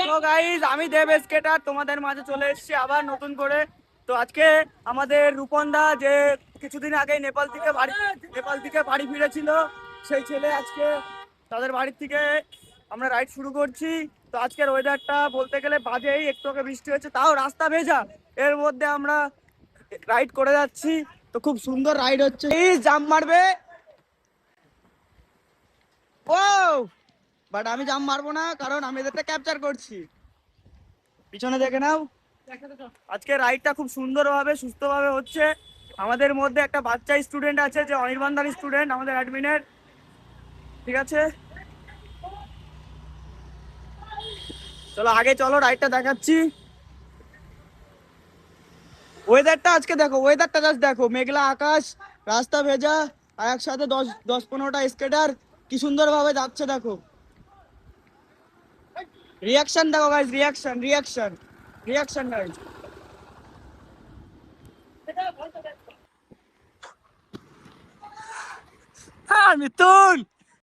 তো গাইজ আমি দেব স্কেটার তোমাদের মাঝে চলে এসেছি আবার নতুন করে। তো আজকে আমাদের রূপন দা যে কিছুদিন আগে নেপাল থেকে বাড়ি ফিরেছিল, সেই ছেলে আজকে তাদের বাড়ির থেকে আমরা রাইড শুরু করছি। তো আজকের ওয়েদারটা বলতে গেলে বাজেই, একটু আগে বৃষ্টি হচ্ছে তাও রাস্তা ভেজা, এর মধ্যে আমরা রাইড করে যাচ্ছি। তো খুব সুন্দর রাইড হচ্ছে। এই জাম্প মারবে ও, বাট আমি জাম্প মারবো না কারণ আমি এদেরটা ক্যাপচার করছি। পিছনে দেখে নাও। আজকে রাইডটা খুব সুন্দরভাবে সুস্থভাবে হচ্ছে। আমাদের মধ্যে একটা বাচ্চা স্টুডেন্ট আছে যে অনির্বাণদার স্টুডেন্ট আমাদের অ্যাডমিনের, ঠিক আছে। চলো আগে চলো, রাইডটা দেখাচ্ছি। ওয়েদারটা আজকে দেখো, ওয়েদারটা জাস্ট দেখো, মেঘলা আকাশ, রাস্তা ভেজা, আর একসাথে 10-15টা স্কেটার কি সুন্দর ভাবে যাচ্ছে দেখো। রিয়াকশন দেখো guys, reaction reaction reaction guys. হ্যাঁ মিথুন,